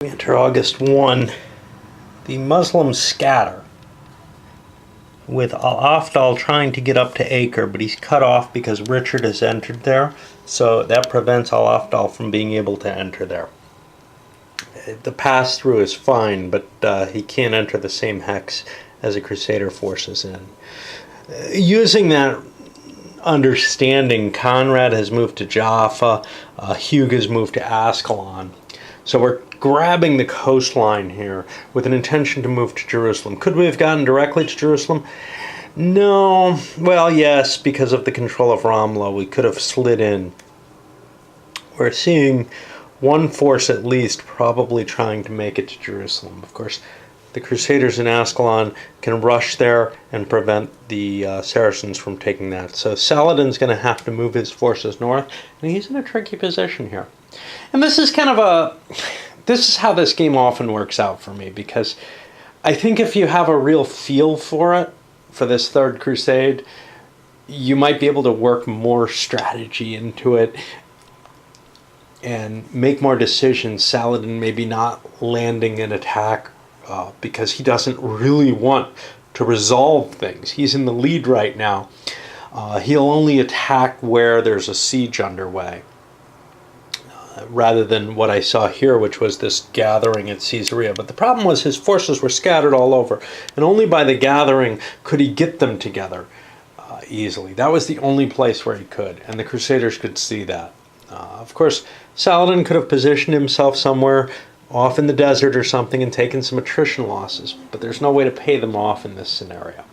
We enter August 1. The Muslims scatter, with Al-Afdal trying to get up to Acre, but he's cut off because Richard has entered there, so that prevents Al-Afdal from being able to enter there. The pass-through is fine, but he can't enter the same hex as the Crusader forces in. Using that understanding, Conrad has moved to Jaffa, Hugh has moved to Ascalon. So we're grabbing the coastline here with an intention to move to Jerusalem. Could we have gotten directly to Jerusalem? No. Well, yes, because of the control of Ramla, we could have slid in. We're seeing one force at least probably trying to make it to Jerusalem. Of course, the Crusaders in Ascalon can rush there and prevent the Saracens from taking that. So Saladin's going to have to move his forces north, and he's in a tricky position here. And this is kind of this is how this game often works out for me, because I think if you have a real feel for it, for this Third Crusade, you might be able to work more strategy into it and make more decisions. Saladin maybe not landing an attack because he doesn't really want to resolve things. He's in the lead right now. He'll only attack where there's a siege underway, rather than what I saw here, which was this gathering at Caesarea. But the problem was his forces were scattered all over, and only by the gathering could he get them together easily. That was the only place where he could, and the Crusaders could see that. Of course, Saladin could have positioned himself somewhere off in the desert or something and taken some attrition losses, but there's no way to pay them off in this scenario,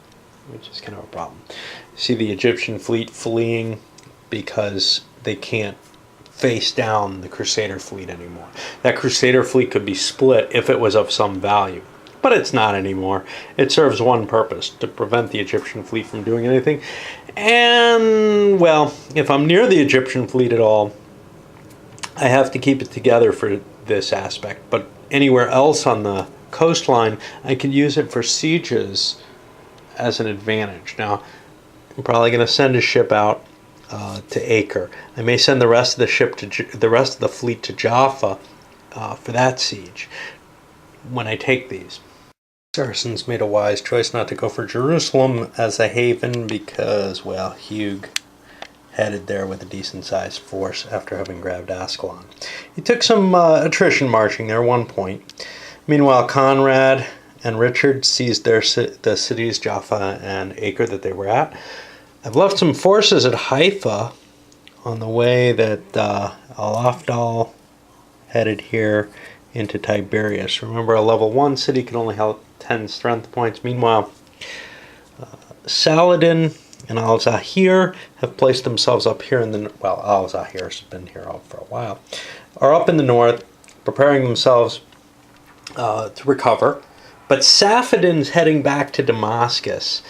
which is kind of a problem. You see the Egyptian fleet fleeing because they can't face down the Crusader fleet anymore. That Crusader fleet could be split if it was of some value, but it's not anymore. It serves one purpose: to prevent the Egyptian fleet from doing anything. And, well, if I'm near the Egyptian fleet at all, I have to keep it together for this aspect. But anywhere else on the coastline, I can use it for sieges as an advantage. Now, I'm probably going to send a ship out to Acre. I may send the rest of the fleet to Jaffa for that siege when I take these. Saracens made a wise choice not to go for Jerusalem as a haven because, well, Hugh headed there with a decent-sized force after having grabbed Ascalon. He took some attrition marching there at one point. Meanwhile, Conrad and Richard seized the cities Jaffa and Acre that they were at. I've left some forces at Haifa on the way that Al-Afdal headed here into Tiberias. Remember, a level 1 city can only have 10 strength points. Meanwhile, Saladin and Al-Zahir have placed themselves up here in the... Well, Al-Zahir has been here for a while. Are up in the north, preparing themselves to recover. But Saphedin's heading back to Damascus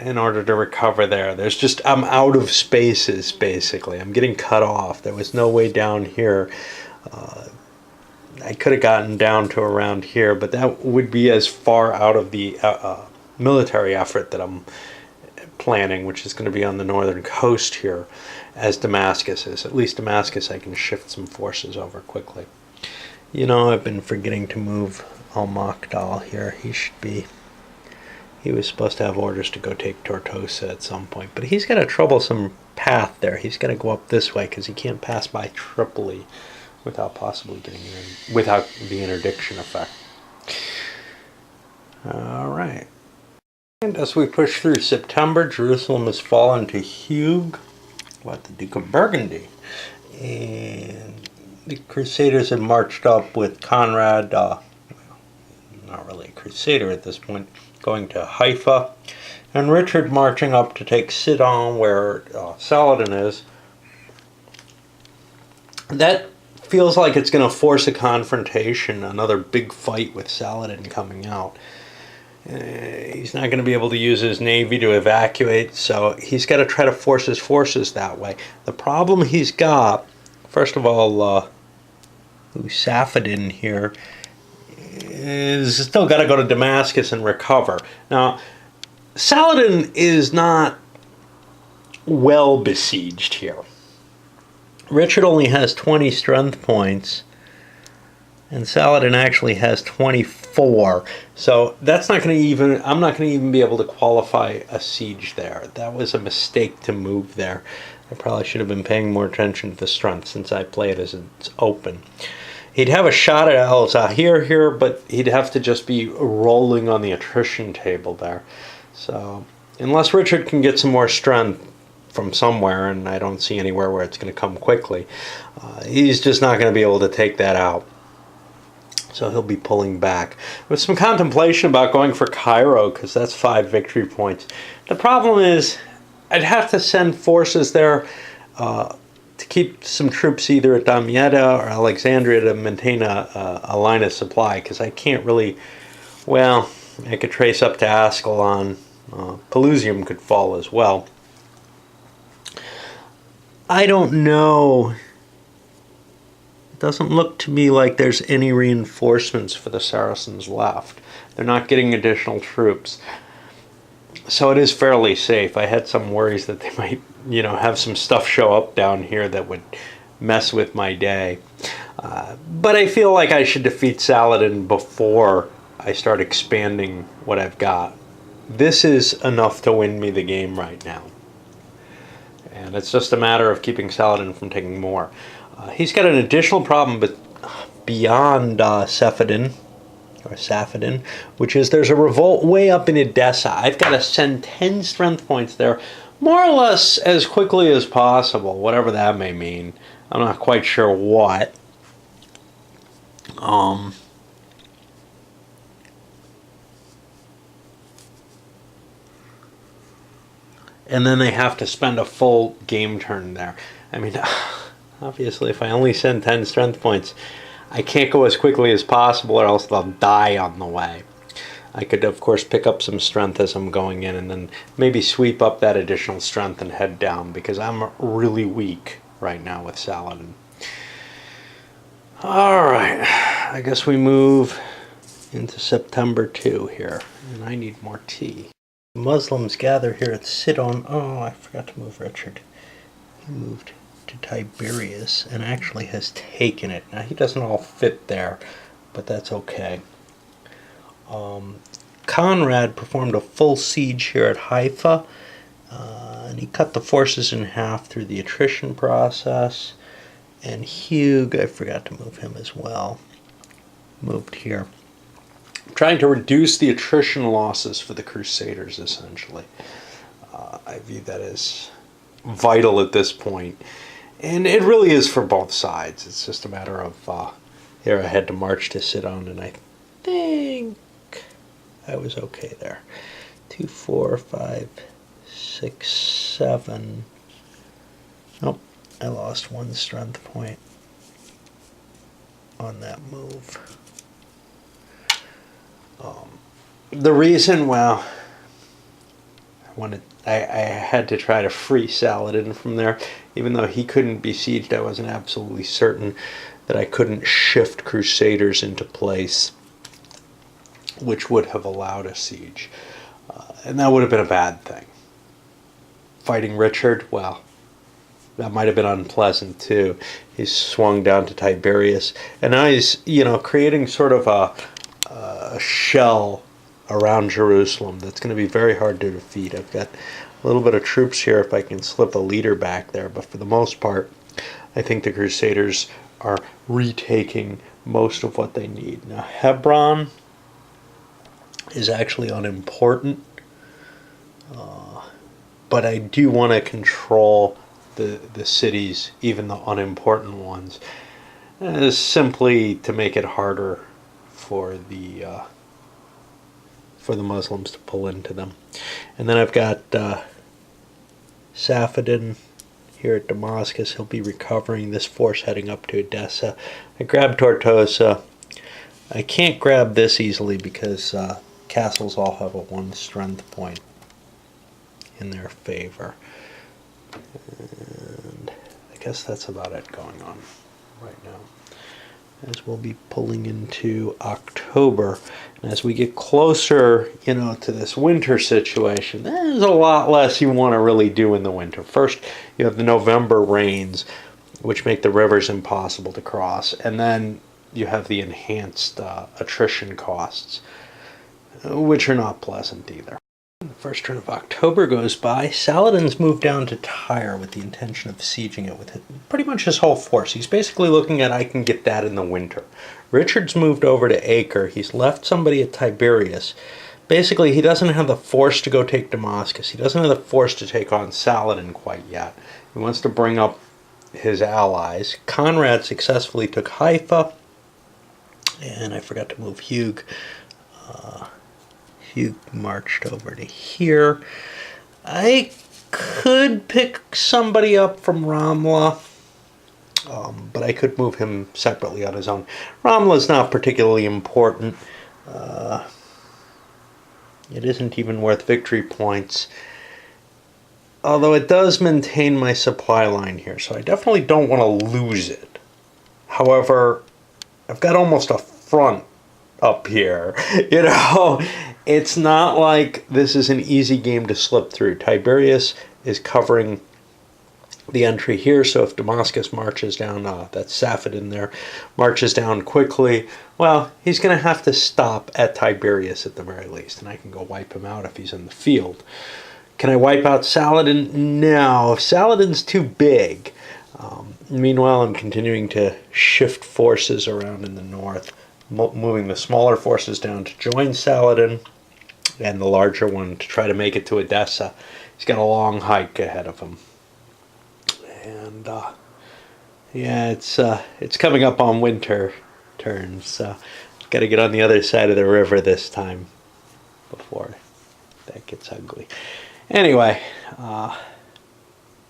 in order to recover there. I'm out of spaces, basically. I'm getting cut off. There was no way down here. I could have gotten down to around here, but that would be as far out of the military effort that I'm planning, which is going to be on the northern coast here, as Damascus is. At least Damascus, I can shift some forces over quickly. You know, I've been forgetting to move Al-Makdal here. He was supposed to have orders to go take Tortosa at some point, but he's got a troublesome path there. He's got to go up this way because he can't pass by Tripoli without possibly getting in, without the interdiction effect. All right. And as we push through September, Jerusalem has fallen to Hugh, the Duke of Burgundy. And the Crusaders had marched up with Conrad, not really a Crusader at this point, going to Haifa, and Richard marching up to take Sidon, where Saladin is. That feels like it's going to force a confrontation, another big fight with Saladin coming out. He's not going to be able to use his navy to evacuate, so he's got to try to force his forces that way. The problem he's got, first of all, Saphedin here, is still got to go to Damascus and recover. Now, Saladin is not well besieged here. Richard only has 20 strength points, And Saladin actually has 24. So that's not going to even, I'm not going to even be able to qualify a siege there. That was a mistake to move there. I probably should have been paying more attention to the strength since I play it as it's open. He'd have a shot at Al Zahir here, but he'd have to just be rolling on the attrition table there. So unless Richard can get some more strength from somewhere, and I don't see anywhere where it's going to come quickly, he's just not going to be able to take that out. So he'll be pulling back. With some contemplation about going for Cairo, because that's 5 victory points. The problem is, I'd have to send forces there to keep some troops either at Damietta or Alexandria to maintain a line of supply, because I can't really, well, I could trace up to Ascalon. Pelusium could fall as well. I don't know. Doesn't look to me like there's any reinforcements for the Saracens left. They're not getting additional troops. So it is fairly safe. I had some worries that they might, have some stuff show up down here that would mess with my day. But I feel like I should defeat Saladin before I start expanding what I've got. This is enough to win me the game right now. And it's just a matter of keeping Saladin from taking more. He's got an additional problem but beyond Safedin, which is there's a revolt way up in Edessa. I've got to send 10 strength points there, more or less as quickly as possible, whatever that may mean. I'm not quite sure what. And then they have to spend a full game turn there. I mean, obviously, if I only send 10 strength points, I can't go as quickly as possible or else they'll die on the way. I could, of course, pick up some strength as I'm going in and then maybe sweep up that additional strength and head down, because I'm really weak right now with Saladin. All right, I guess we move into September 2 here, and I need more tea. Muslims gather here at Sidon. Oh, I forgot to move Richard. He moved to Tiberias and actually has taken it. Now, he doesn't all fit there, but that's okay. Conrad performed a full siege here at Haifa, and he cut the forces in half through the attrition process. And Hugh, I forgot to move him as well, moved here. I'm trying to reduce the attrition losses for the Crusaders, essentially. I view that as vital at this point. And it really is for both sides. It's just a matter of, here I had to march to Sidon, and I think I was okay there. 2, 4, 5, 6, 7. Nope, I lost 1 strength point on that move. The reason, well, I had to try to free Saladin from there. Even though he couldn't be sieged, I wasn't absolutely certain that I couldn't shift Crusaders into place, which would have allowed a siege. And that would have been a bad thing. Fighting Richard, well, that might have been unpleasant too. He's swung down to Tiberias, and now he's, creating sort of a shell around Jerusalem that's going to be very hard to defeat. I've got a little bit of troops here if I can slip a leader back there, but for the most part, I think the Crusaders are retaking most of what they need. Now, Hebron is actually unimportant, but I do want to control the cities, even the unimportant ones, simply to make it harder for the Muslims to pull into them. And then I've got Safedin here at Damascus. He'll be recovering this force heading up to Edessa. I grabbed Tortosa. I can't grab this easily because castles all have a 1 strength point in their favor. And I guess that's about it going on right now, as we'll be pulling into October. And as we get closer, to this winter situation, there's a lot less you want to really do in the winter. First, you have the November rains, which make the rivers impossible to cross. And then you have the enhanced attrition costs, which are not pleasant either. The first turn of October goes by. Saladin's moved down to Tyre with the intention of sieging it with pretty much his whole force. He's basically looking at, I can get that in the winter. Richard's moved over to Acre. He's left somebody at Tiberias. Basically, he doesn't have the force to go take Damascus. He doesn't have the force to take on Saladin quite yet. He wants to bring up his allies. Conrad successfully took Haifa. And I forgot to move Hugh. Hugh marched over to here. I could pick somebody up from Ramla, but I could move him separately on his own. Ramla's not particularly important. It isn't even worth victory points. Although it does maintain my supply line here, so I definitely don't want to lose it. However, I've got almost a front up here. You know, it's not like this is an easy game to slip through. Tiberias is covering the entry here, so if Damascus marches down, that's Safaddin there, marches down quickly, well, he's going to have to stop at Tiberias at the very least, and I can go wipe him out if he's in the field. Can I wipe out Saladin? No, Saladin's too big. Meanwhile, I'm continuing to shift forces around in the north, moving the smaller forces down to join Saladin, and the larger one to try to make it to Edessa. He's got a long hike ahead of him. And yeah, it's coming up on winter turns, so got to get on the other side of the river this time before that gets ugly. Anyway,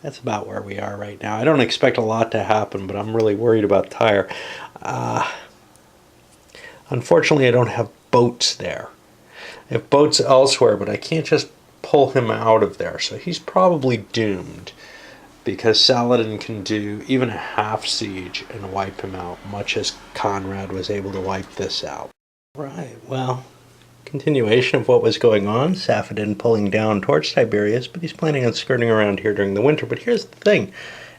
that's about where we are right now. I don't expect a lot to happen, but I'm really worried about Tyre. Unfortunately, I don't have boats there. I have boats elsewhere, but I can't just pull him out of there, so he's probably doomed, because Saladin can do even a half siege and wipe him out, much as Conrad was able to wipe this out. Right, well, continuation of what was going on. Safaddin pulling down towards Tiberias, but he's planning on skirting around here during the winter. But here's the thing.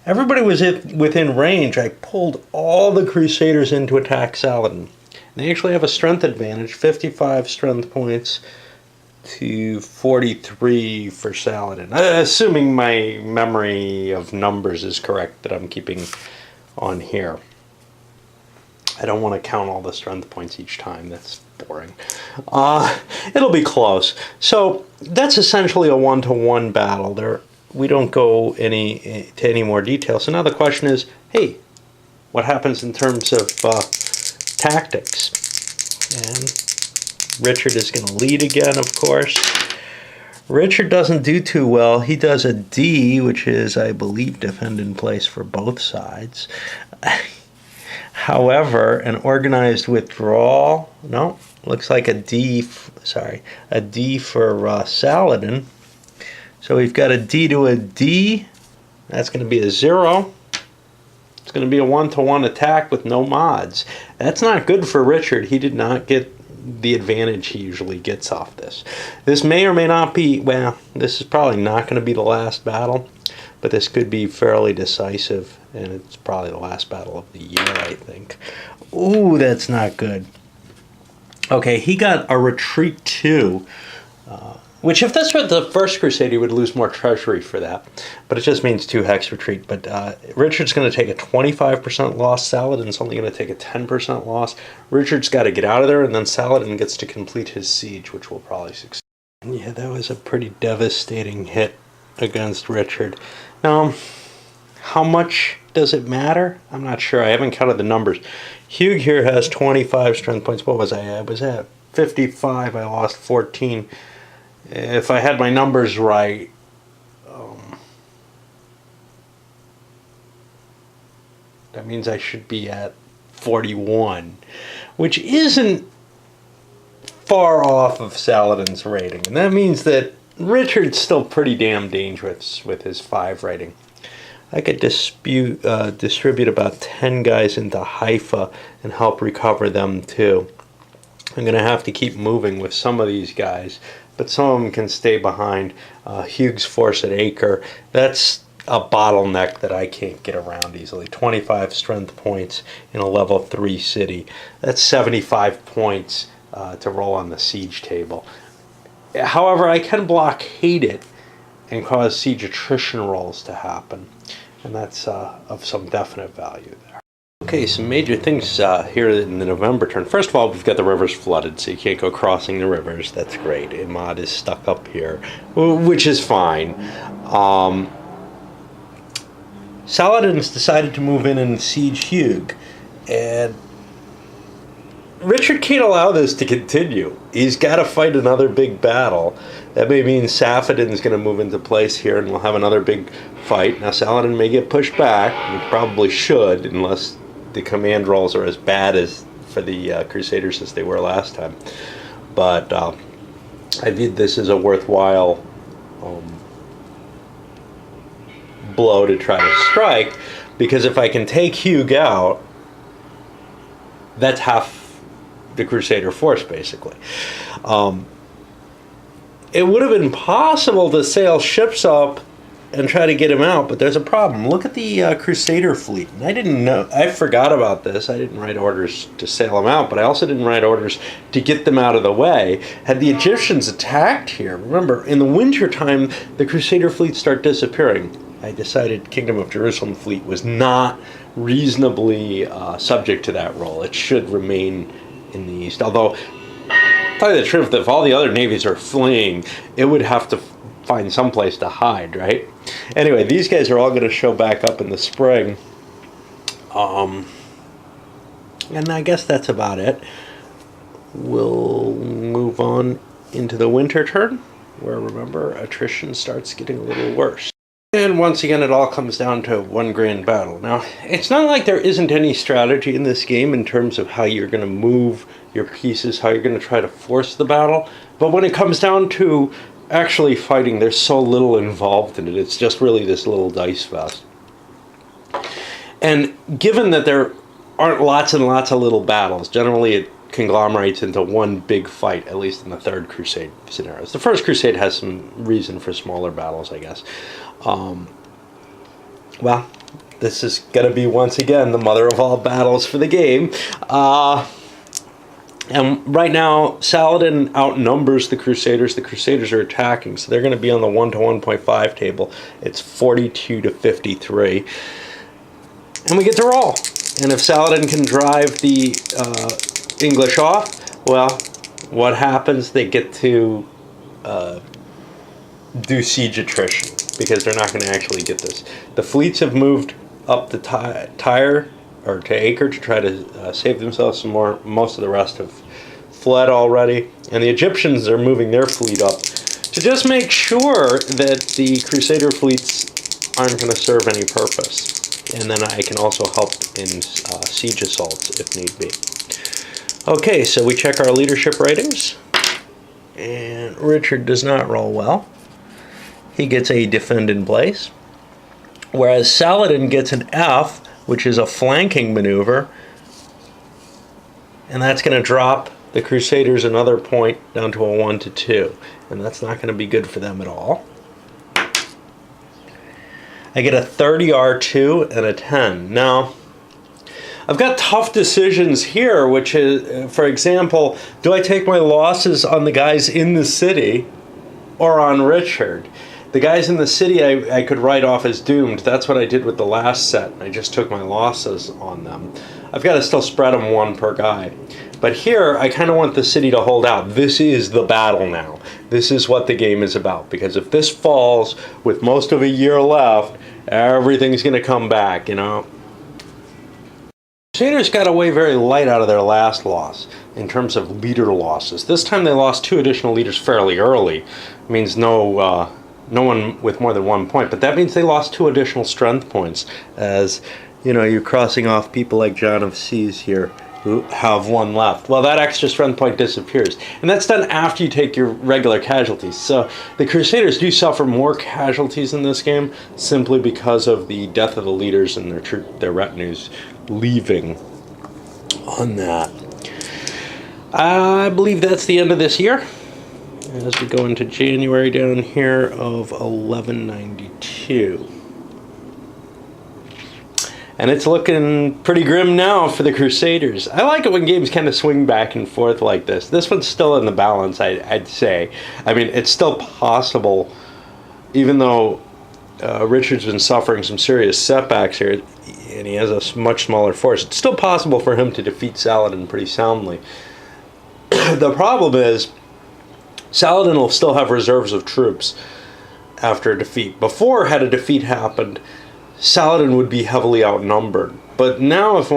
Everybody was within range. I pulled all the Crusaders in to attack Saladin. They actually have a strength advantage, 55 strength points to 43 for Saladin. Assuming my memory of numbers is correct that I'm keeping on here. I don't want to count all the strength points each time. That's boring. It'll be close. So that's essentially a one-to-one battle. We don't go to any more detail. So now the question is, hey, what happens in terms of tactics? And Richard is going to lead again, of course. Richard doesn't do too well. He does a D, which is, I believe, defend in place for both sides. However, an organized withdrawal, no, looks like a D, a D for Saladin. So we've got a D to a D. That's going to be a 0. It's going to be a one-to-one attack with no mods. That's not good for Richard. He did not get the advantage he usually gets off this. This may or may not be, well, this is probably not going to be the last battle, but this could be fairly decisive, and it's probably the last battle of the year, I think. Ooh, that's not good. Okay, he got a retreat too, which if this were the first crusade, he would lose more treasury for that. But it just means 2 hex retreat. But Richard's going to take a 25% loss. Saladin's only going to take a 10% loss. Richard's got to get out of there, and then Saladin gets to complete his siege, which will probably succeed. Yeah, that was a pretty devastating hit against Richard. Now, how much does it matter? I'm not sure. I haven't counted the numbers. Hugh here has 25 strength points. What was I at? I was at 55. I lost 14. If I had my numbers right, that means I should be at 41, which isn't far off of Saladin's rating. And that means that Richard's still pretty damn dangerous with his 5 rating. I could distribute about 10 guys into Haifa and help recover them too. I'm going to have to keep moving with some of these guys, but some of them can stay behind. Hugh's force at Acre, that's a bottleneck that I can't get around easily. 25 strength points in a level 3 city. That's 75 points to roll on the siege table. However, I can blockade it and cause siege attrition rolls to happen, and that's of some definite value there. Okay, some major things here in the November turn. First of all, we've got the rivers flooded, so you can't go crossing the rivers. That's great. Imad is stuck up here, which is fine. Saladin's decided to move in and siege Hugh, and Richard can't allow this to continue. He's got to fight another big battle. That may mean Safaddin's going to move into place here, and we'll have another big fight. Now, Saladin may get pushed back. He probably should, unless the command rolls are as bad as for the Crusaders as they were last time. But I viewed this as a worthwhile blow to try to strike, because if I can take Hugh out, that's half the Crusader force, basically. It would have been possible to sail ships up and try to get him out, but there's a problem. Look at the Crusader fleet. And I didn't know, I forgot about this. I didn't write orders to sail them out, but I also didn't write orders to get them out of the way. Had the Egyptians attacked here, remember, in the winter time, the Crusader fleets start disappearing. I decided Kingdom of Jerusalem fleet was not reasonably subject to that role. It should remain in the east. Although, to tell you the truth, if all the other navies are fleeing, it would have to find some place to hide, right? Anyway, these guys are all going to show back up in the spring. And I guess that's about it. We'll move on into the winter turn, where, remember, attrition starts getting a little worse. And once again, it all comes down to one grand battle. Now, it's not like there isn't any strategy in this game in terms of how you're going to move your pieces, how you're going to try to force the battle. But when it comes down to actually fighting, there's so little involved in it. It's just really this little dice fest. And given that there aren't lots and lots of little battles, generally it conglomerates into one big fight, at least in the Third Crusade scenarios. The First Crusade has some reason for smaller battles, I guess. Well, this is going to be, once again, the mother of all battles for the game. And right now, Saladin outnumbers the Crusaders. The Crusaders are attacking, so they're going to be on the 1 to 1.5 table. It's 42 to 53. And we get to roll. And if Saladin can drive the English off, well, what happens? They get to do siege attrition, because they're not going to actually get this. The fleets have moved up to Tyre, or to Acre, to try to save themselves some more. Most of the rest have fled already, and the Egyptians are moving their fleet up to just make sure that the Crusader fleets aren't going to serve any purpose. And then I can also help in siege assaults if need be. Okay, so we check our leadership ratings, and Richard does not roll well. He gets a defend in place, whereas Saladin gets an F, which is a flanking maneuver, and that's going to drop the Crusaders another point down to a 1 to 2, and that's not going to be good for them at all. I get a 30 R2 and a 10. Now, I've got tough decisions here, which is, for example, do I take my losses on the guys in the city or on Richard? The guys in the city I could write off as doomed. That's what I did with the last set. I just took my losses on them. I've got to still spread them one per guy. But here, I kind of want the city to hold out. This is the battle now. This is what the game is about. Because if this falls with most of a year left, everything's going to come back, you know. Crusaders got away very light out of their last loss in terms of leader losses. This time they lost 2 additional leaders fairly early. It means no one with more than 1 point, but that means they lost 2 additional strength points, as you know, you're crossing off people like John of Seas here who have 1 left. Well, that extra strength point disappears, and that's done after you take your regular casualties. So the Crusaders do suffer more casualties in this game simply because of the death of the leaders and their retinues leaving on that. I believe that's the end of this year, as we go into January down here of 1192. And it's looking pretty grim now for the Crusaders. I like it when games kind of swing back and forth like this. This one's still in the balance, I'd say. I mean, it's still possible, even though Richard's been suffering some serious setbacks here, and he has a much smaller force. It's still possible for him to defeat Saladin pretty soundly. The problem is, Saladin will still have reserves of troops after a defeat. Before, had a defeat happened, Saladin would be heavily outnumbered. But now if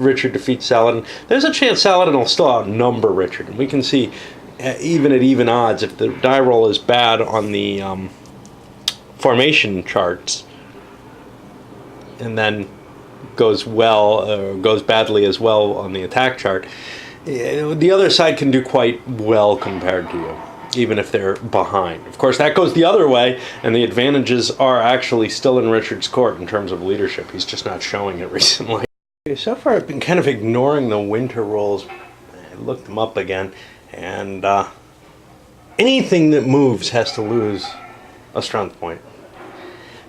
Richard defeats Saladin, there's a chance Saladin will still outnumber Richard. And we can see, even at even odds, if the die roll is bad on the formation charts, and then goes badly as well on the attack chart, the other side can do quite well compared to you, even if they're behind. Of course, that goes the other way, and the advantages are actually still in Richard's court in terms of leadership. He's just not showing it recently. So far, I've been kind of ignoring the winter rolls. I looked them up again, and anything that moves has to lose a strength point.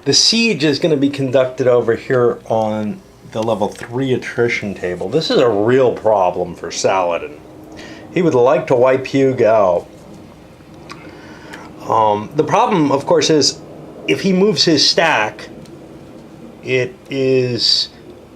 The siege is going to be conducted over here on the level 3 attrition table. This is a real problem for Saladin. He would like to wipe Hugh out. The problem, of course, is if he moves his stack, it is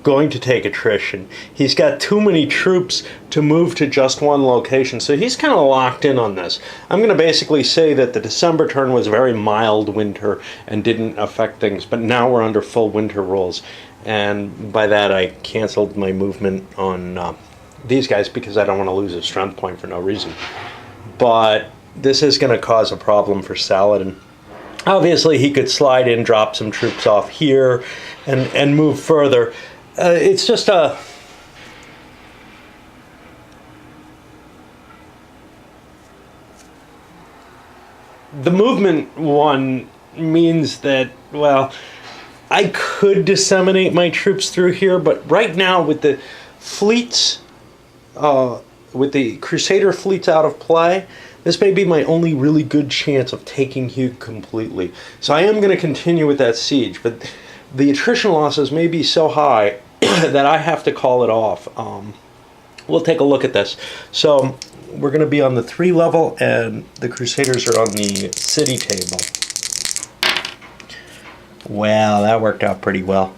going to take attrition. He's got too many troops to move to just one location, so he's kind of locked in on this. I'm going to basically say that the December turn was very mild winter and didn't affect things, but now we're under full winter rules, and by that I canceled my movement on these guys because I don't want to lose a strength point for no reason. But this is going to cause a problem for Saladin. Obviously, he could slide in, drop some troops off here, and move further. It's just a... The movement one means that, well, I could disseminate my troops through here, but right now with the fleets, with the Crusader fleets out of play, this may be my only really good chance of taking Hugh completely. So I am going to continue with that siege, but the attrition losses may be so high that I have to call it off. We'll take a look at this. So we're going to be on the 3 level, and the Crusaders are on the city table. Well, that worked out pretty well.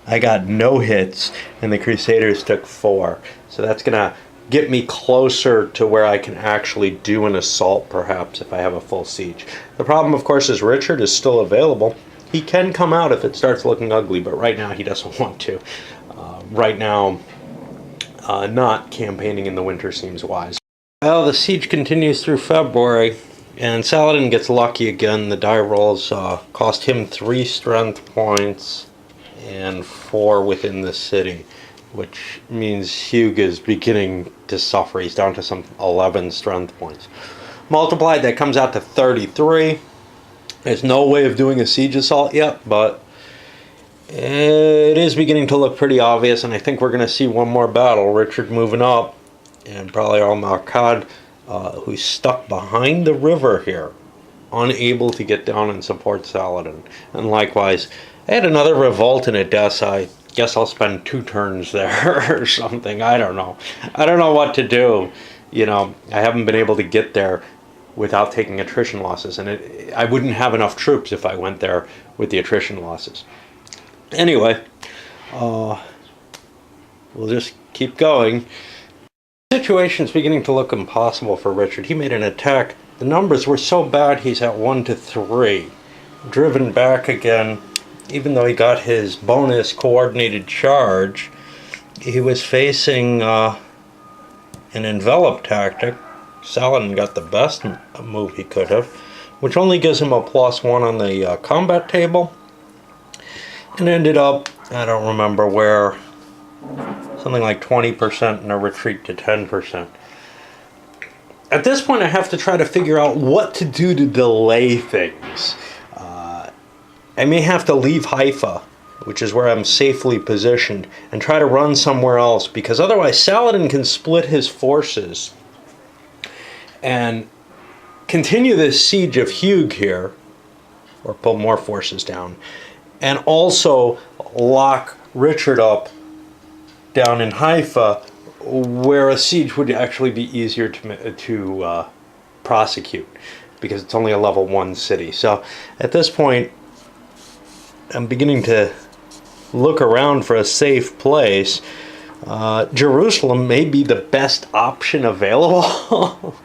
I got no hits, and the Crusaders took 4. So that's going to get me closer to where I can actually do an assault, perhaps, if I have a full siege. The problem, of course, is Richard is still available. He can come out if it starts looking ugly, but right now he doesn't want to. Right now, not campaigning in the winter seems wise. Well, the siege continues through February, and Saladin gets lucky again. The die rolls cost him 3 strength points and 4 within the city, which means Hugh is beginning to suffer. He's down to some 11 strength points. Multiplied, that comes out to 33. There's no way of doing a siege assault yet, but it is beginning to look pretty obvious, and I think we're going to see one more battle. Richard moving up, and probably Al-Marqad, who's stuck behind the river here, unable to get down and support Saladin. And likewise, I had another revolt in Edessa. I guess I'll spend 2 turns there or something. I don't know. I don't know what to do. You know, I haven't been able to get there without taking attrition losses, and I wouldn't have enough troops if I went there with the attrition losses. Anyway, we'll just keep going. The situation's beginning to look impossible for Richard. He made an attack. The numbers were so bad he's at 1 to 3. Driven back again, even though he got his bonus coordinated charge, he was facing an envelop tactic. Saladin got the best move he could have, which only gives him a +1 on the combat table, and ended up, I don't remember where, something like 20% and a retreat to 10%. At this point, I have to try to figure out what to do to delay things. I may have to leave Haifa, which is where I'm safely positioned, and try to run somewhere else, because otherwise Saladin can split his forces and continue this siege of Hugh here, or pull more forces down, and also lock Richard up down in Haifa, where a siege would actually be easier to prosecute, because it's only a level 1 city. So at this point, I'm beginning to look around for a safe place. Jerusalem may be the best option available.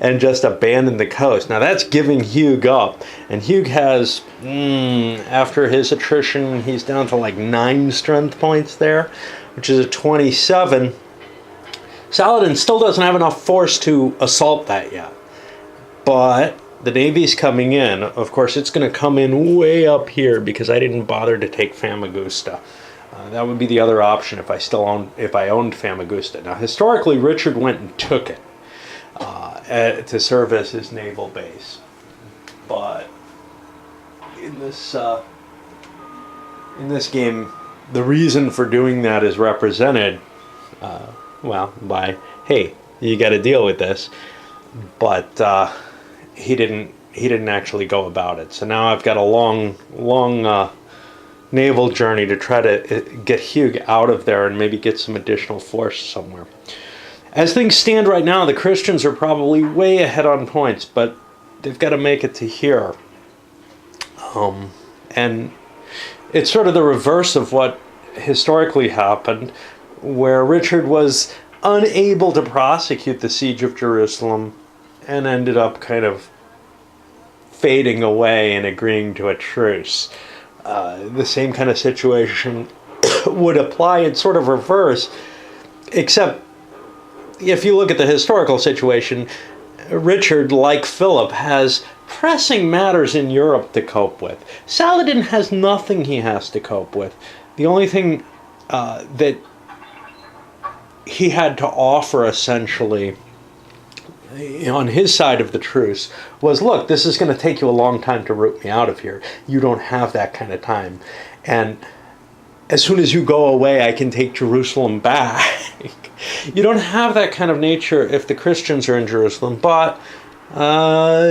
And just abandon the coast. Now that's giving Hugh up. And Hugh has, after his attrition, he's down to like 9 strength points there, which is a 27. Saladin still doesn't have enough force to assault that yet. But the Navy's coming in. Of course, it's going to come in way up here because I didn't bother to take Famagusta. That would be the other option if I owned Famagusta. Now, historically, Richard went and took it to serve as his naval base. But in this game, the reason for doing that is represented, by, hey, you got to deal with this. But he didn't actually go about it. So now I've got a long naval journey to try to get Hugh out of there and maybe get some additional force somewhere. As things stand right now, the Christians are probably way ahead on points, but they've got to make it to here. And it's sort of the reverse of what historically happened, where Richard was unable to prosecute the siege of Jerusalem and ended up kind of fading away and agreeing to a truce. The same kind of situation would apply in sort of reverse, except if you look at the historical situation, Richard, like Philip, has pressing matters in Europe to cope with. Saladin has nothing he has to cope with. The only thing that he had to offer, essentially, on his side of the truce, was, look, this is going to take you a long time to root me out of here. You don't have that kind of time. And as soon as you go away, I can take Jerusalem back. You don't have that kind of nature if the Christians are in Jerusalem, but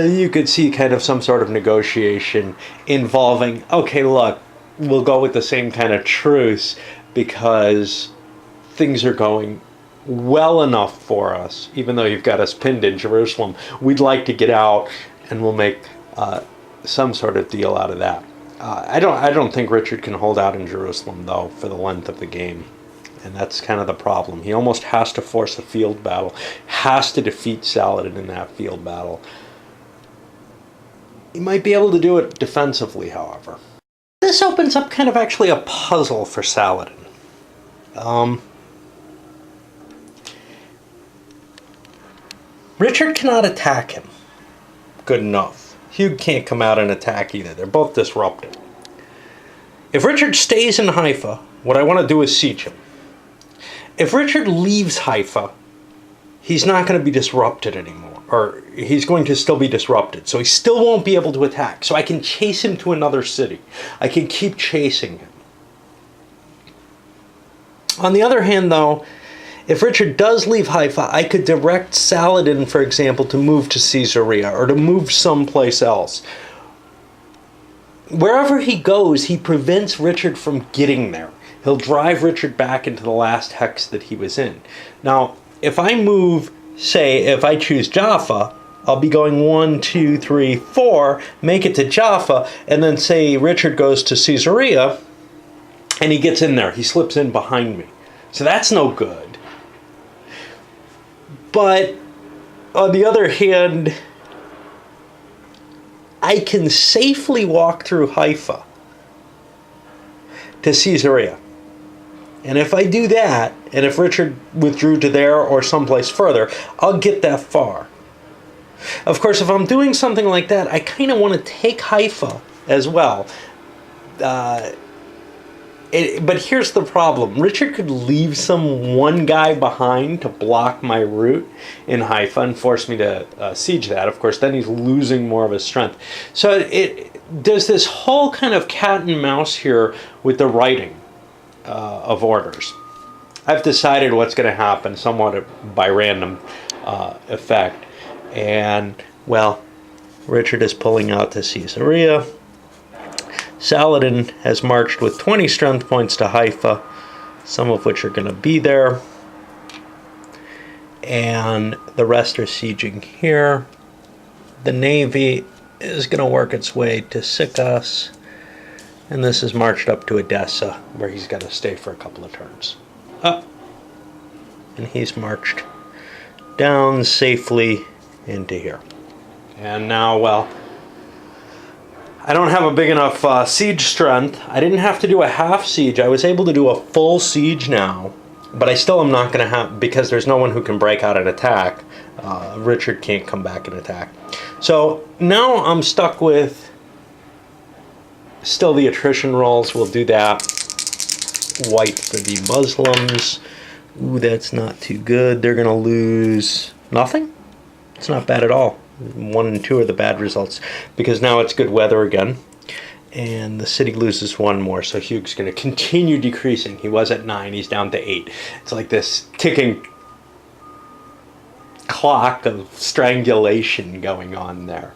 you could see kind of some sort of negotiation involving, okay, look, we'll go with the same kind of truce because things are going well enough for us, even though you've got us pinned in Jerusalem. We'd like to get out, and we'll make some sort of deal out of that. I don't think Richard can hold out in Jerusalem, though, for the length of the game. And that's kind of the problem. He almost has to force a field battle, has to defeat Saladin in that field battle. He might be able to do it defensively, however. This opens up kind of actually a puzzle for Saladin. Richard cannot attack him good enough. Hugh can't come out and attack either. They're both disrupted. If Richard stays in Haifa, what I want to do is siege him. If Richard leaves Haifa, he's not going to be disrupted anymore. Or he's going to still be disrupted. So he still won't be able to attack. So I can chase him to another city. I can keep chasing him. On the other hand, though, if Richard does leave Haifa, I could direct Saladin, for example, to move to Caesarea or to move someplace else. Wherever he goes, he prevents Richard from getting there. He'll drive Richard back into the last hex that he was in. Now, if I move, say, if I choose Jaffa, I'll be going 1, 2, 3, 4, make it to Jaffa, and then say Richard goes to Caesarea, and he gets in there. He slips in behind me. So that's no good. But on the other hand, I can safely walk through Haifa to Caesarea. And if I do that, and if Richard withdrew to there or someplace further, I'll get that far. Of course, if I'm doing something like that, I kind of want to take Haifa as well. But here's the problem. Richard could leave one guy behind to block my route in Haifa and force me to siege that. Of course, then he's losing more of his strength. So there's this whole kind of cat and mouse here with the writing of orders. I've decided what's going to happen somewhat by random effect. And, well, Richard is pulling out to Caesarea. Saladin has marched with 20 strength points to Haifa, some of which are going to be there. And the rest are sieging here. The Navy is going to work its way to Sikos. And this is marched up to Edessa, where he's got to stay for a couple of turns. Up. And he's marched down safely into here. And now, well, I don't have a big enough siege strength. I didn't have to do a half siege. I was able to do a full siege now. But I still am not going to have, because there's no one who can break out and attack. Richard can't come back and attack. So now I'm stuck with still the attrition rolls. We'll do that. White for the Muslims. Ooh, that's not too good. They're going to lose nothing. It's not bad at all. 1 and 2 are the bad results, because now it's good weather again. And the city loses 1 more, so Hugh's going to continue decreasing. He was at 9, he's down to 8. It's like this ticking clock of strangulation going on there.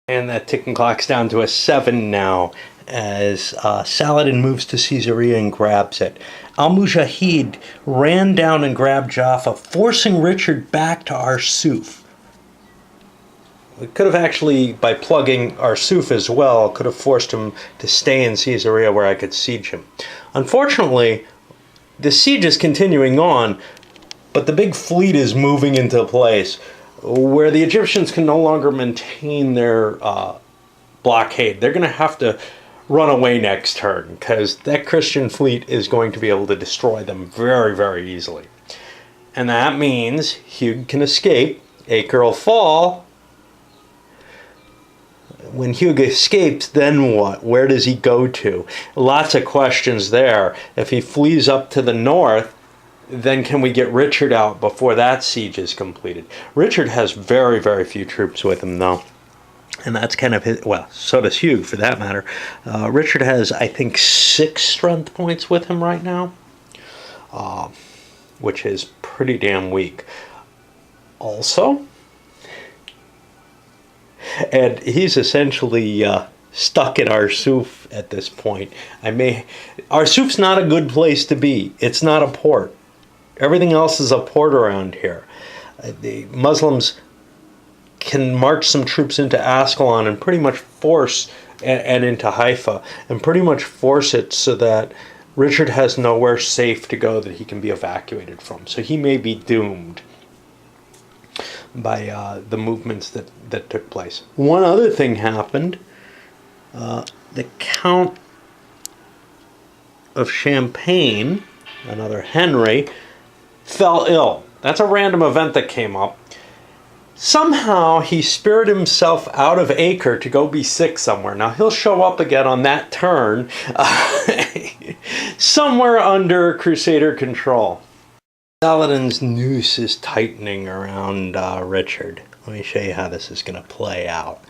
And that ticking clock's down to a 7 now, as Saladin moves to Caesarea and grabs it. Al-Mujahid ran down and grabbed Jaffa, forcing Richard back to Arsuf. We could have actually, by plugging Arsuf as well, could have forced him to stay in Caesarea where I could siege him. Unfortunately, the siege is continuing on, but the big fleet is moving into place where the Egyptians can no longer maintain their blockade. They're going to have to run away next turn, because that Christian fleet is going to be able to destroy them very, very easily. And that means Hugh can escape. Acre will fall. When Hugh escapes, then what? Where does he go to? Lots of questions there. If he flees up to the north, then can we get Richard out before that siege is completed? Richard has very, very few troops with him, though. And that's kind of his, well, so does Hugh, for that matter. Richard has, I think, 6 strength points with him right now, which is pretty damn weak. Also, and he's essentially stuck at Arsuf at this point. Arsuf's not a good place to be. It's not a port. Everything else is a port around here. The Muslims can march some troops into Ascalon and pretty much force, and into Haifa, and pretty much force it so that Richard has nowhere safe to go that he can be evacuated from. So he may be doomed by the movements that took place. One other thing happened. The Count of Champagne, another Henry, fell ill. That's a random event that came up. Somehow he spirited himself out of Acre to go be sick somewhere. Now he'll show up again on that turn somewhere under Crusader control. Saladin's noose is tightening around Richard. Let me show you how this is going to play out.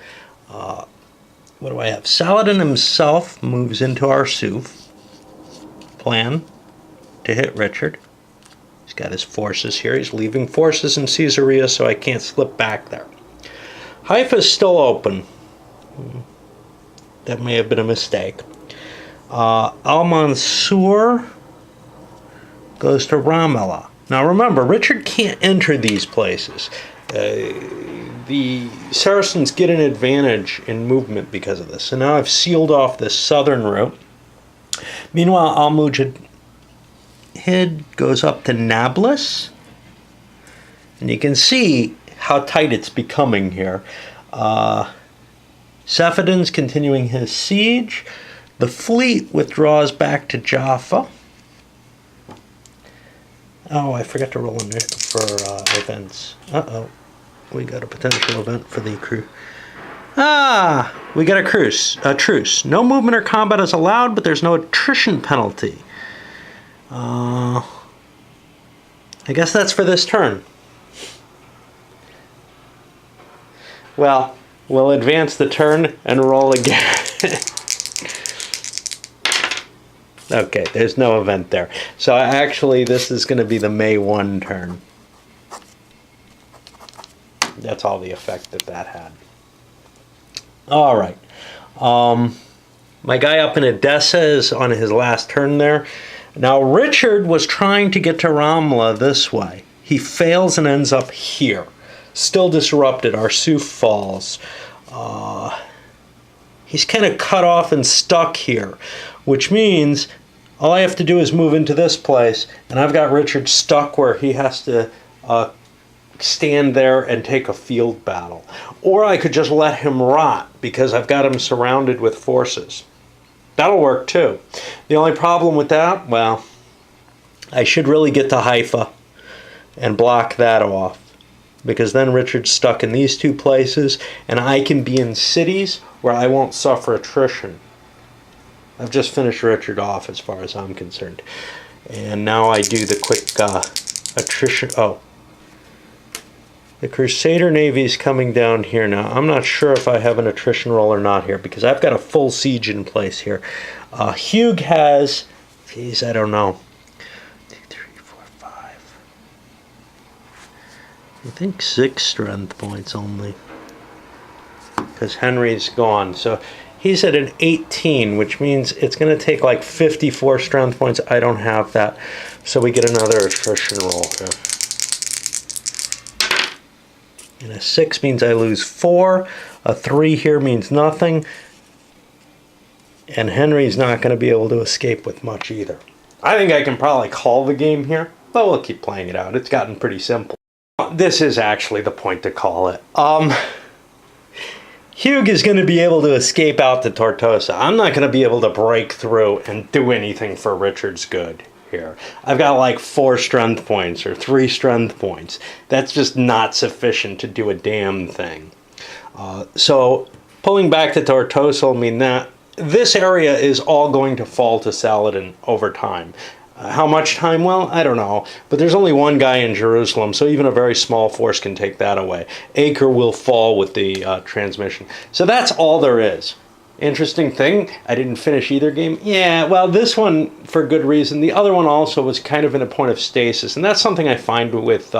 What do I have? Saladin himself moves into Arsuf. Plan to hit Richard. He's got his forces here. He's leaving forces in Caesarea, so I can't slip back there. Haifa is still open. That may have been a mistake. Al-Mansur goes to Ramallah. Now remember, Richard can't enter these places. The Saracens get an advantage in movement because of this. So now I've sealed off this southern route. Meanwhile, Al-Mujahid goes up to Nablus. And you can see how tight it's becoming here. Safaddin's continuing his siege. The fleet withdraws back to Jaffa. Oh, I forgot to roll in there for events. Uh-oh. We got a potential event for the crew. We got a truce. No movement or combat is allowed, but there's no attrition penalty. I guess that's for this turn. Well, we'll advance the turn and roll again. Okay, there's no event there. So actually, this is going to be the May 1 turn. That's all the effect that had. All right. My guy up in Edessa is on his last turn there. Now Richard was trying to get to Ramla this way. He fails and ends up here. Still disrupted. Arsuf falls. He's kind of cut off and stuck here, which means all I have to do is move into this place, and I've got Richard stuck where he has to stand there and take a field battle. Or I could just let him rot because I've got him surrounded with forces. That'll work too. The only problem with that, well, I should really get to Haifa and block that off, because then Richard's stuck in these two places and I can be in cities where I won't suffer attrition. I've just finished Richard off as far as I'm concerned. And now I do the quick attrition. Oh, the Crusader Navy is coming down here now. I'm not sure if I have an attrition roll or not here, because I've got a full siege in place here. Hugh has, geez, I don't know. 2, 3, 4, 5. I think 6 strength points only, because Henry's gone. So he's at an 18, which means it's going to take like 54 strength points. I don't have that. So we get another attrition roll here. And a 6 means I lose 4. A 3 here means nothing. And Henry's not going to be able to escape with much either. I think I can probably call the game here, but we'll keep playing it out. It's gotten pretty simple. This is actually the point to call it. Hugh is going to be able to escape out to Tortosa. I'm not going to be able to break through and do anything for Richard's good here. I've got like 4 strength points or 3 strength points. That's just not sufficient to do a damn thing. So pulling back to Tortosa will mean that this area is all going to fall to Saladin over time. How much time? Well, I don't know. But there's only one guy in Jerusalem, so even a very small force can take that away. Acre will fall with the transmission. So that's all there is. Interesting thing, I didn't finish either game. Yeah, well, this one for good reason. The other one also was kind of in a point of stasis. And that's something I find with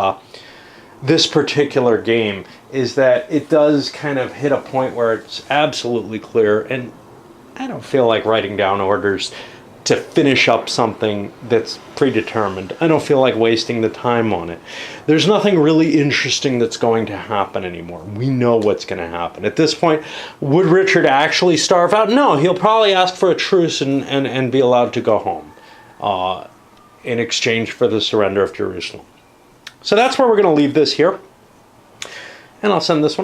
this particular game, is that it does kind of hit a point where it's absolutely clear. And I don't feel like writing down orders to finish up something that's predetermined. I don't feel like wasting the time on it. There's nothing really interesting that's going to happen anymore. We know what's going to happen. At this point, would Richard actually starve out? No, he'll probably ask for a truce and be allowed to go home in exchange for the surrender of Jerusalem. So that's where we're going to leave this here. And I'll send this one off.